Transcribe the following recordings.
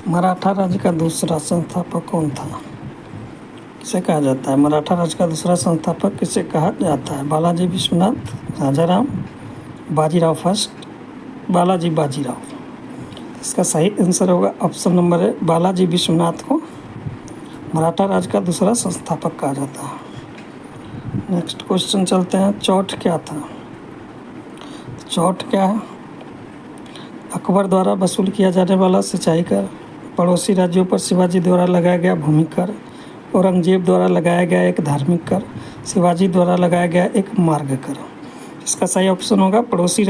मराठा राज्य का दूसरा संस्थापक कौन था? किसे कहा जाता है? मराठा राज्य का दूसरा संस्थापक किसे कहा जाता है? बालाजी विश्वनाथ, राजाराम, बाजीराव फर्स्ट, बालाजी बाजीराव। इसका सही आंसर होगा ऑप्शन नंबर है, बालाजी विश्वनाथ को मराठा राज्य का दूसरा संस्थापक कहा जाता है। नेक्स्ट क्वेश्चन चलते हैं। चौथ क्या था? चौथ क्या है? अकबर द्वारा वसूल किया जाने वाला सिंचाई कर, पड़ोसी राज्यों पर शिवाजी द्वारा लगाया गया भूमि कर, औरंगजेब द्वारा लगाया गया एक धार्मिक कर, शिवाजी द्वारा लगाया गया एक मार्ग कर। इसका सही ऑप्शन होगा पड़ोसी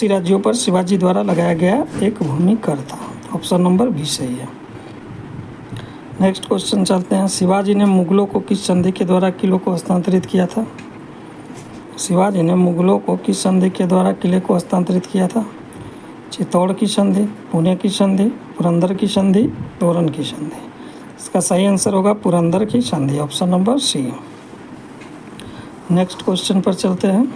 राज्यों पर शिवाजी द्वारा लगाया गया एक भूमि कर था। ऑप्शन नंबर बी सही है। नेक्स्ट क्वेश्चन चलते हैं। शिवाजी ने मुगलों को किस संधि के द्वारा किलों को हस्तांतरित किया था? शिवाजी ने मुगलों को किस संधि के द्वारा किले को हस्तांतरित किया था? चित्तौड़ की संधि, पुणे की संधि, पुरंदर की संधि, तोरन की संधि। इसका सही आंसर होगा पुरंदर की संधि। Option number C. Next question पर चलते हैं।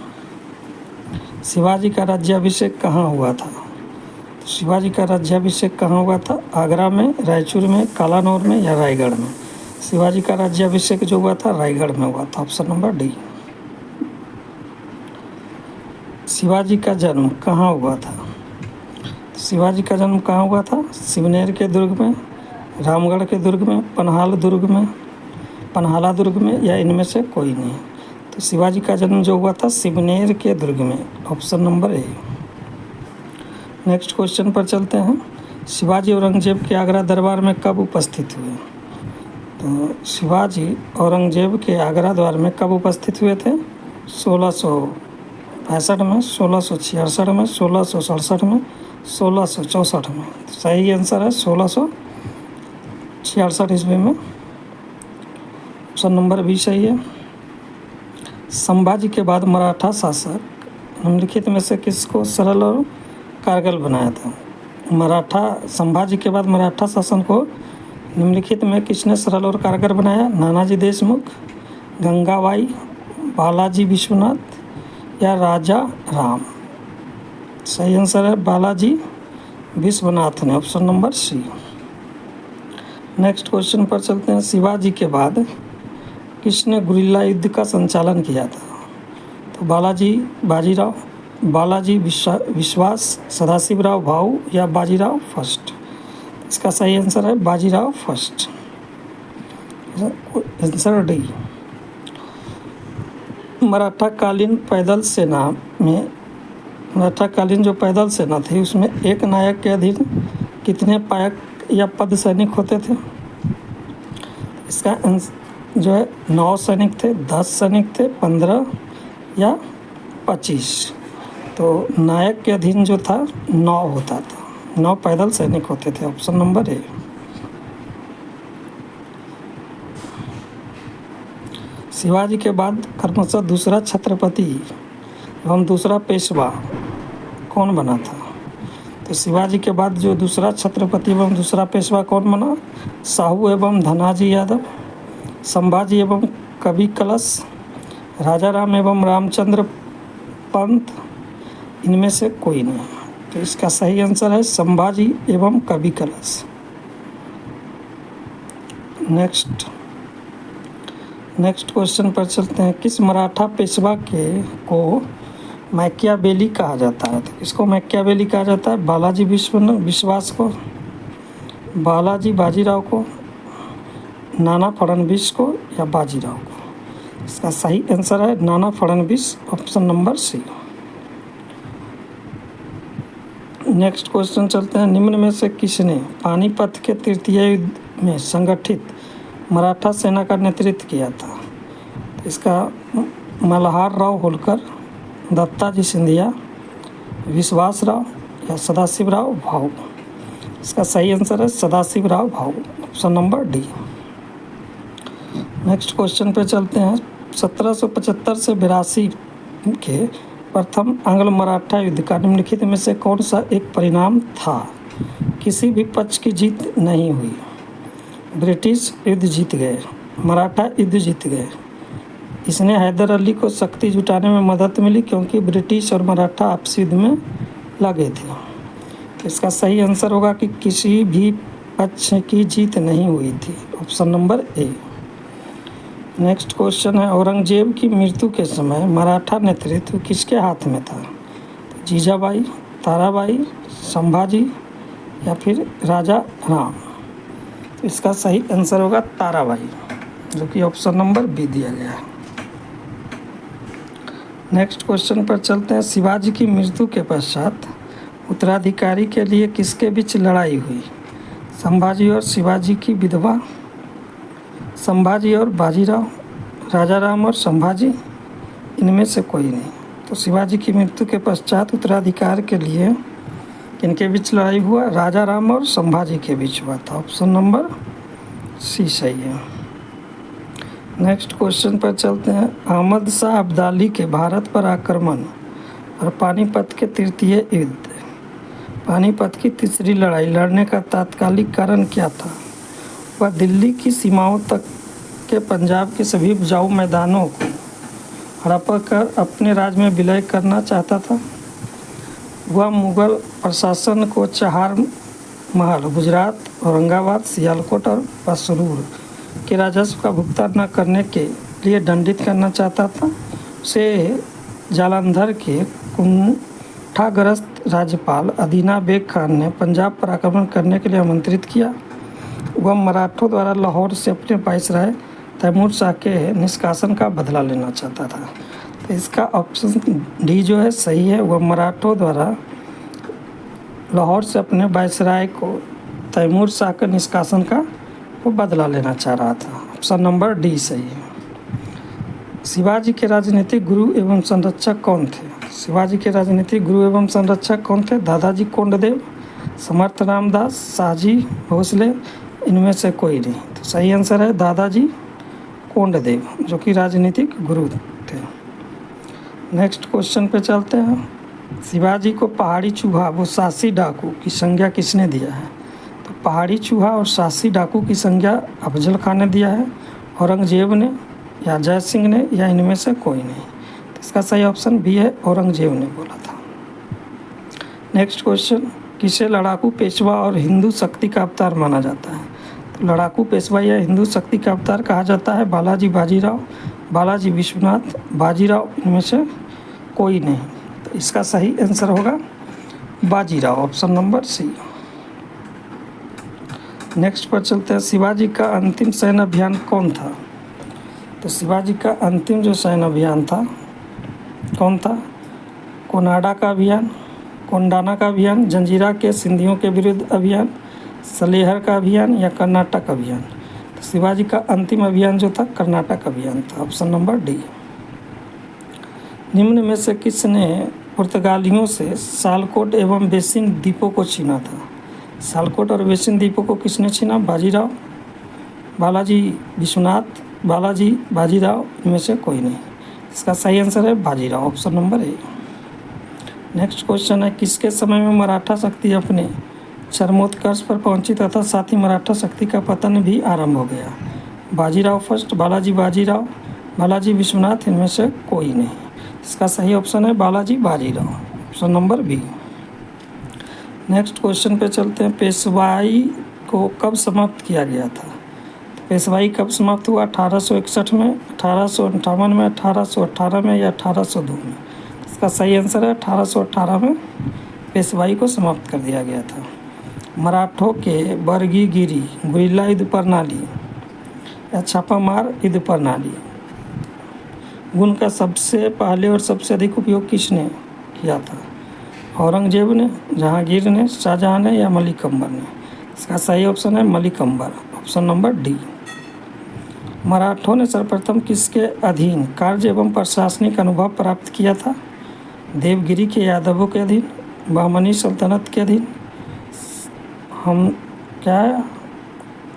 शिवाजी का राज्याभिषेक कहाँ हुआ था? तो शिवाजी का राज्याभिषेक कहाँ हुआ था? आगरा में, रायचूर में, कालानौर में या रायगढ़ में? शिवाजी का राज्याभिषेक जो हुआ था रायगढ़ में हुआ था। Option number D. शिवाजी का जन्म कहाँ हुआ था? शिवाजी का जन्म कहाँ हुआ था? सिवनेर के दुर्ग में, रामगढ़ के दुर्ग में, पन्हाला दुर्ग में या इनमें से कोई नहीं। तो शिवाजी का जन्म जो हुआ था सिवनेर के दुर्ग में। ऑप्शन नंबर ए। नेक्स्ट क्वेश्चन पर चलते हैं। शिवाजी औरंगजेब के आगरा दरबार में कब उपस्थित हुए? तो शिवाजी औरंगजेब के आगरा दरबार में कब उपस्थित हुए थे? 1665 में, 1666 में, 1667 में, 1664 में। तो सही आंसर है 1666 ईस्वी में। ऑप्शन नंबर बी सही है। संभाजी के बाद मराठा शासक निम्नलिखित में से किसको सरल और कारगर बनाया था? संभाजी के बाद मराठा शासन को निम्नलिखित में किसने सरल और कारगर बनाया? नानाजी देशमुख, गंगाबाई, बालाजी विश्वनाथ या राजा राम? सही आंसर है बालाजी विश्वनाथ ने। Option number C. Next question पर चलते हैं। शिवाजी के बाद किसने गुरिल्ला युद्ध का संचालन किया था? तो बालाजी बाजीराव, बालाजी विश्वास, सदाशिवराव भाऊ या बाजीराव फर्स्ट? इसका सही आंसर है बाजीराव फर्स्ट। Answer D. मराठाकालीन जो पैदल सेना थी उसमें एक नायक के अधीन कितने पायक या पद सैनिक होते थे? इसका जो है 9 सैनिक थे, 10 सैनिक थे, 15 या 25। तो नायक के अधीन जो था 9 होता था, 9 पैदल सैनिक होते थे। Option number A. शिवाजी के बाद क्रमशः दूसरा छत्रपति एवं दूसरा पेशवा कौन बना था? तो शिवाजी के बाद जो दूसरा छत्रपति एवं दूसरा पेशवा कौन बना? साहू एवं धनाजी यादव, संभाजी एवं कवि कलश, राजाराम एवं रामचंद्र पंत, इनमें से कोई नहीं। तो इसका सही आंसर है संभाजी एवं कवि कलश। नेक्स्ट क्वेश्चन पर चलते हैं। किस मराठा पेशवा को मैकियावेली कहा जाता है? तो किसको मैकियावेली कहा जाता है? बालाजी विश्वास को, बालाजी बाजीराव को, नाना फडणवीस को या बाजीराव को? इसका सही आंसर है Nana Phadnavis. Option number C. Next question चलते हैं। निम्न में से किसने पानीपत के तृतीय युद्ध में संगठित मराठा सेना का नेतृत्व किया था? इसका मल्हार राव होलकर, दत्ताजी सिंधिया, विश्वासराव या सदाशिवराव भाऊ? इसका सही आंसर है Sadashivrao Bhau. Option number D. Next question पे चलते हैं। 1775 से 82 के प्रथम आंग्ल मराठा युद्ध का निम्नलिखित में से कौन सा एक परिणाम था? किसी भी पक्ष की जीत नहीं हुई, ब्रिटिश युद्ध जीत गए, मराठा युद्ध जीत गए। इसने हैदर अली को शक्ति जुटाने में मदद मिली क्योंकि ब्रिटिश और मराठा आपसी युद्ध में लगे थे। तो इसका सही आंसर होगा कि किसी भी पक्ष की जीत नहीं हुई थी, ऑप्शन नंबर ए। नेक्स्ट क्वेश्चन है, औरंगजेब की मृत्यु के समय मराठा नेतृत्व किसके हाथ में था? तो जीजाबाई, ताराबाई, संभाजी या फिर राजा राम? तो इसका सही आंसर होगा ताराबाई, जो कि ऑप्शन नंबर बी दिया गया है। नेक्स्ट क्वेश्चन पर चलते हैं, शिवाजी की मृत्यु के पश्चात उत्तराधिकारी के लिए किसके बीच लड़ाई हुई? संभाजी और शिवाजी की विधवा, संभाजी और बाजीराव, राजा राम और संभाजी, इनमें से कोई नहीं। तो शिवाजी की मृत्यु के पश्चात उत्तराधिकार के लिए किनके बीच लड़ाई हुआ? राजा राम और संभाजी के बीच हुआ था, ऑप्शन नंबर सी सही है। नेक्स्ट क्वेश्चन पर चलते हैं, अहमद शाह अब्दाली के भारत पर आक्रमण और पानीपत के तृतीय युद्ध, पानीपत की तीसरी लड़ाई लड़ने का तात्कालिक कारण क्या था? वह दिल्ली की सीमाओं तक के पंजाब के सभी उपजाऊ मैदानों को हड़प कर अपने राज्य में विलय करना चाहता था। वह मुगल प्रशासन को चार महल, गुजरात, औरंगाबाद, सियालकोट और पसरूर के राजस्व का भुगतान न करने के लिए दंडित करना चाहता था। उसे जालंधर के कुंठाग्रस्त राज्यपाल अदीना बेग खान ने पंजाब पर आक्रमण करने के लिए आमंत्रित किया। वह मराठों द्वारा लाहौर से अपने वाइसराय तैमूर शाह के निष्कासन का बदला लेना चाहता था। तो इसका ऑप्शन डी जो है सही है, वह मराठों द्वारा लाहौर से अपने वाइसराय को तैमूर शाह के निष्कासन का वो बदला लेना चाह रहा था, ऑप्शन नंबर डी सही है। शिवाजी के राजनीतिक गुरु एवं संरक्षक कौन थे? शिवाजी के राजनीतिक गुरु एवं संरक्षक कौन थे? दादाजी कोंडदेव, समर्थ रामदास, शाहजी भोसले, इनमें से कोई नहीं। तो सही आंसर है दादाजी कोंडदेव, जो कि राजनीतिक गुरु थे। नेक्स्ट क्वेश्चन पे चलते हैं, शिवाजी को पहाड़ी चूहा वो साहसी डाकू की संज्ञा किसने दिया है? तो पहाड़ी चूहा और साहसी डाकू की संज्ञा अफजल खान ने दिया है, औरंगजेब ने या जय सिंह ने, या इनमें से कोई नहीं। तो इसका सही ऑप्शन बी है, औरंगजेब ने बोला था। नेक्स्ट क्वेश्चन, किसे लड़ाकू पेशवा और हिंदू शक्ति का अवतार माना जाता है? तो लड़ाकू पेशवा या हिंदू शक्ति का अवतार कहा जाता है बालाजी बाजीराव, बालाजी विश्वनाथ, बाजीराव, इनमें से कोई नहीं। तो इसका सही आंसर होगा Bajirao, option number C. Next पर चलते हैं, शिवाजी का अंतिम सैन्य अभियान कौन था? तो शिवाजी का अंतिम जो सैन्य अभियान था कौन था? कोनाडा का अभियान, कोंडाना का अभियान, जंजीरा के सिंधियों के विरुद्ध अभियान, सलेहर का अभियान या कर्नाटक अभियान? तो शिवाजी का अंतिम अभियान जो था कर्नाटक अभियान था, ऑप्शन नंबर डी। निम्न में से किसने पुर्तगालियों से सालकोट एवं बेसिन द्वीपों को छीना था? सालकोट और बेसिन द्वीपों को किसने छीना? बाजीराव, बालाजी विश्वनाथ, बालाजी बाजीराव, इनमें से कोई नहीं। इसका सही आंसर है बाजीराव, ऑप्शन नंबर ए। नेक्स्ट क्वेश्चन है, किसके समय में मराठा शक्ति अपने चरमोत्कर्ष पर पहुंची तथा साथ ही मराठा शक्ति का पतन भी आरंभ हो गया? बाजीराव फर्स्ट, बालाजी बाजीराव, बालाजी विश्वनाथ, इनमें से कोई नहीं। इसका सही ऑप्शन है Balaji Bajirao, option number B. Next question पे चलते हैं, पेशवाई को कब समाप्त किया गया था? तो पेशवाई कब समाप्त हुआ? 1861 में, 1858 में, 1818 में या 1802 में? इसका सही आंसर है 1818 में पेशवाई को समाप्त कर दिया गया था। मराठों के बरगीगिरी गुरिल्ला युद्ध प्रणाली या छापामार युद्ध प्रणाली गुण का सबसे पहले और सबसे अधिक उपयोग किसने किया था? औरंगजेब ने, जहांगीर ने, शाहजहां ने या मलिक अंबर ने? इसका सही ऑप्शन है मलिक अंबर, ऑप्शन नंबर डी। मराठों ने सर्वप्रथम किसके अधीन कार्य एवं प्रशासनिक अनुभव प्राप्त किया था? देवगिरी के यादवों के अधीन, बहमनी सल्तनत के अधीन,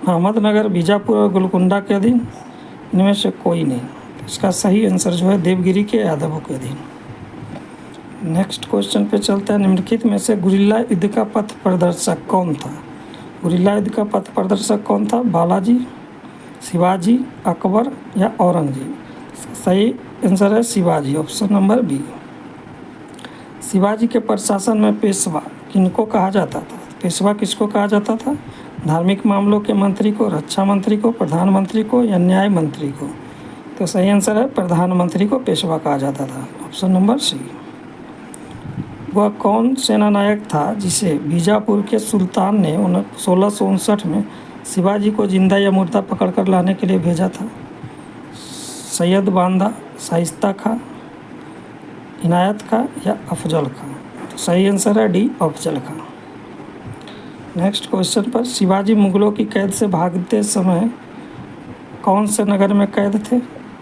अहमदनगर, बीजापुर और गोलकुंडा के अधीन, इनमें से कोई नहीं। इसका सही आंसर जो है देवगिरी के यादवों के अधीन। नेक्स्ट क्वेश्चन पे चलता है, निम्नलिखित में से गुरिल्ला युद्ध का पथ प्रदर्शक कौन था? गुरिल्ला युद्ध का पथ प्रदर्शक कौन था? बालाजी, शिवाजी, अकबर या औरंगजेब? सही आंसर है Shivaji, option number B. Shivaji के प्रशासन में पेशवा इनको कहा जाता था? पेशवा किसको कहा जाता था? धार्मिक मामलों के मंत्री को, रक्षा मंत्री को, प्रधानमंत्री को या न्याय मंत्री को? तो सही आंसर है प्रधानमंत्री को पेशवा कहा जाता था। Option number C. वह कौन सेनानायक था जिसे बीजापुर के सुल्तान ने 1659 में शिवाजी को जिंदा या मुर्दा पकड़कर लाने के लिए भेजा था? सैयद बांदा, शाइस्ता खां, इनायत खां या अफजल खां? तो सही आंसर है डी, अफजल खां। नेक्स्ट क्वेश्चन पर, शिवाजी मुगलों की कैद से भागते समय कौन से नगर में कैद थे?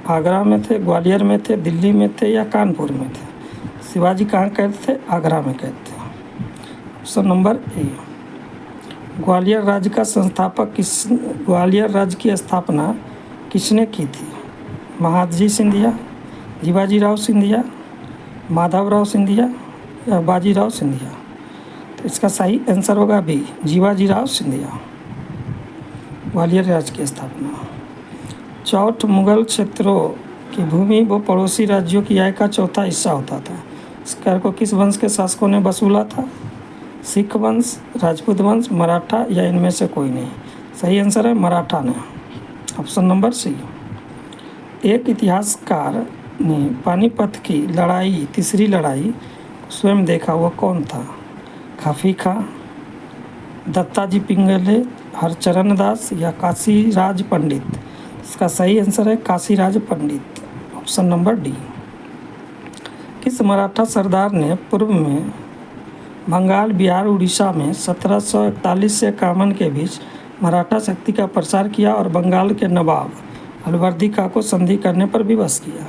आगरा में थे, ग्वालियर में थे, दिल्ली में थे या कानपुर में थे? शिवाजी कहाँ कैद थे? आगरा में कैद थे। ऑप्शन नंबर ए। ग्वालियर राज्य का संस्थापक ग्वालियर राज्य की स्थापना किसने की थी? महादजी सिंधिया, जीवाजी राव सिंधिया, माधवराव सिंधिया या बाजीराव सिंधिया? तो इसका सही आंसर होगा बी, जीवाजी राव सिंधिया। ग्वालियर राज्य की स्थापना। चौथ मुगल क्षेत्रों की भूमि व पड़ोसी राज्यों की आय का चौथा हिस्सा होता था। इस कर को किस वंश के शासकों ने वसूला था? सिख वंश, राजपूत वंश, मराठा या इनमें से कोई नहीं? सही आंसर है मराठा ने। Option number C. एक इतिहासकार ने पानीपत की लड़ाई, तीसरी लड़ाई स्वयं देखा, वो कौन था? खाफी खां, दत्ताजी पिंगले, हरचरण दास या काशीराज पंडित? इसका सही आंसर है Kashiraj Pandit. Option number D. किस मराठा सरदार ने पूर्व में बंगाल, बिहार, उड़ीसा में 1741 से 51 के बीच मराठा शक्ति का प्रसार किया और बंगाल के नवाब अलवर्दी खां को संधि करने पर विवश किया?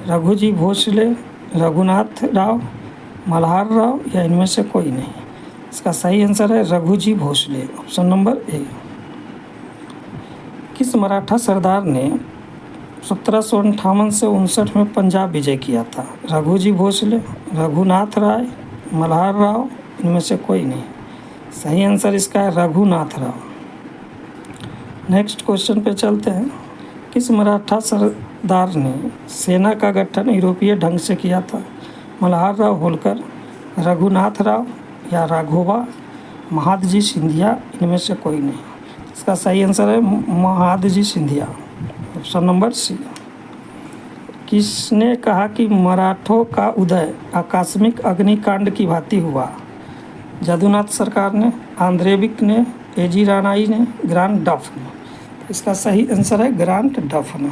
रघुजी भोसले, रघुनाथ राव, मल्हार राव या इनमें से कोई नहीं? इसका सही आंसर है Raghuji Bhonsle. Option number A. किस मराठा सरदार ने 1758 से 59 में पंजाब विजय किया था? रघुजी भोसले, रघुनाथ राय, मल्हार राव, इनमें से कोई नहीं? सही आंसर इसका है रघुनाथ राव। नेक्स्ट क्वेश्चन पे चलते हैं। किस मराठा सरदार ने सेना का गठन यूरोपीय ढंग से किया था? मल्हार राव होलकर, रघुनाथ राव या राघोबा, महादजी सिंधिया, इनमें से कोई नहीं? इसका सही आंसर है Mahadji Scindia. Option number C. किसने कहा कि मराठों का उदय आकस्मिक अग्निकांड की भांति हुआ? जदुनाथ सरकार ने, आंद्रेविक ने, एजी राणाई ने, ग्रांट डफ ने? इसका सही आंसर है ग्रांट डफ ने।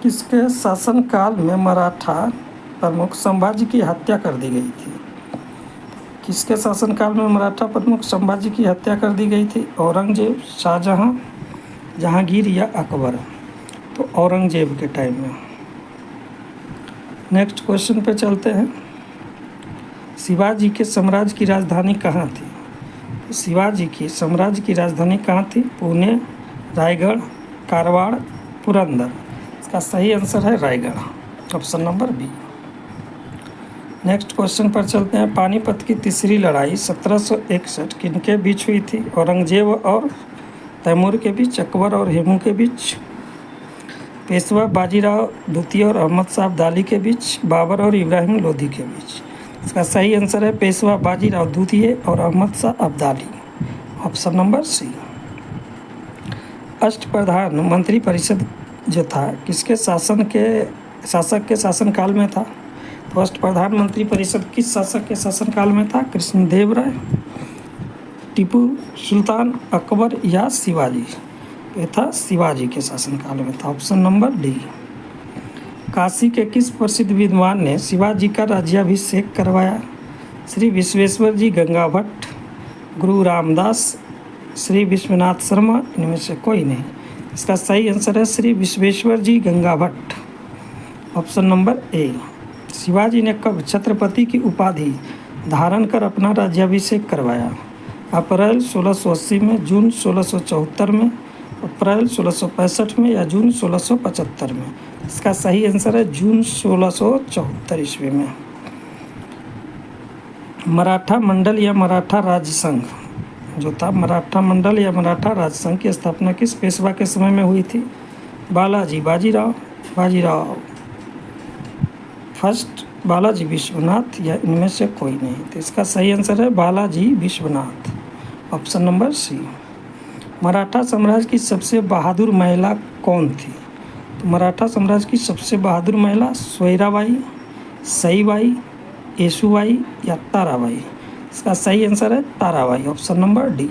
किसके शासनकाल में मराठा प्रमुख संभाजी की हत्या कर दी गई थी? किसके शासनकाल में मराठा प्रमुख संभाजी की हत्या कर दी गई थी? औरंगजेब, शाहजहां, जहांगीर या अकबर? तो औरंगजेब के टाइम में। नेक्स्ट क्वेश्चन पे चलते हैं। शिवाजी के साम्राज्य की राजधानी कहाँ थी? शिवाजी की साम्राज्य की राजधानी कहाँ थी? पुणे, रायगढ़, कारवाड़, पुरंदर? इसका सही आंसर है Raigad. Option number B. Next question पर चलते हैं। पानीपत की तीसरी लड़ाई 1761 किनके बीच हुई थी? औरंगजेब और तैमूर के बीच, अकबर और हेमू के बीच, पेशवा बाजीराव द्वितीय और अहमद शाह अब्दाली के बीच, बाबर और इब्राहिम लोधी के बीच? इसका सही आंसर है पेशवा बाजीराव द्वितीय और Ahmad Shah Abdali. Option number C. Ashtapradhan मंत्री परिषद जो था किसके शासक के शासनकाल में था? तो अष्टप्रधान मंत्री परिषद किस शासक के शासनकाल में था? कृष्णदेव राय, टीपू सुल्तान, अकबर या शिवाजी? ये था शिवाजी के शासनकाल में था। Option number D. काशी के किस प्रसिद्ध विद्वान ने शिवाजी का राज्याभिषेक करवाया? श्री विश्वेश्वर जी गंगा भट्ट, गुरु रामदास, श्री विश्वनाथ शर्मा, इनमें से कोई नहीं? इसका सही आंसर है Shri Vishweshwar ji Ganga Bhatt. Option number A. Shivaji ने कब छत्रपति की उपाधि धारण कर अपना राज्याभिषेक करवाया? अप्रैल 1680 में, जून 1674 में, अप्रैल 1665 में या जून 1675 में? इसका सही आंसर है जून 1674 ईस्वी में। मराठा मंडल या मराठा राज्य संघ जो था, मराठा मंडल या मराठा राज्य संघ की स्थापना किस पेशवा के समय में हुई थी? बालाजी बाजीराव फर्स्ट बालाजी विश्वनाथ या इनमें से कोई नहीं। तो इसका सही आंसर है Balaji Vishwanath, option number C. Maratha साम्राज्य की सबसे बहादुर महिला कौन थी? तो मराठा साम्राज्य की सबसे बहादुर महिला सोयराबाई, सईबाई, येसुबाई या ताराबाई? इसका सही आंसर है ताराबाई, ऑप्शन नंबर डी।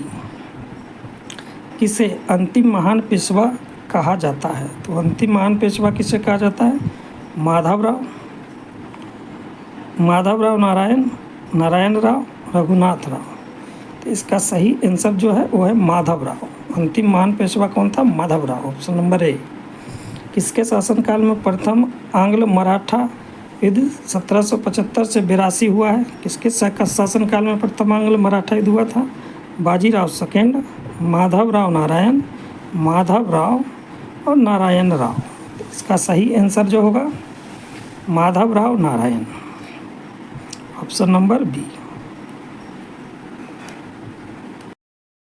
किसे अंतिम महान पेशवा कहा जाता है? तो अंतिम महान पेशवा किसे कहा जाता है? माधवराव, माधवराव नारायण, नारायण राव, रघुनाथ राव? तो इसका सही आंसर जो है वो है माधवराव। अंतिम महान पेशवा कौन था? माधवराव, ऑप्शन नंबर ए। किसके शासनकाल में प्रथम आंग्ल मराठा युद्ध 1775 से 82 हुआ है? किसके शासनकाल में प्रथम आंग्ल मराठा युद्ध हुआ था? बाजीराव सेकेंड, माधवराव नारायण, माधवराव और नारायण राव? इसका सही आंसर जो होगा Madhavrao Narayan, option number B.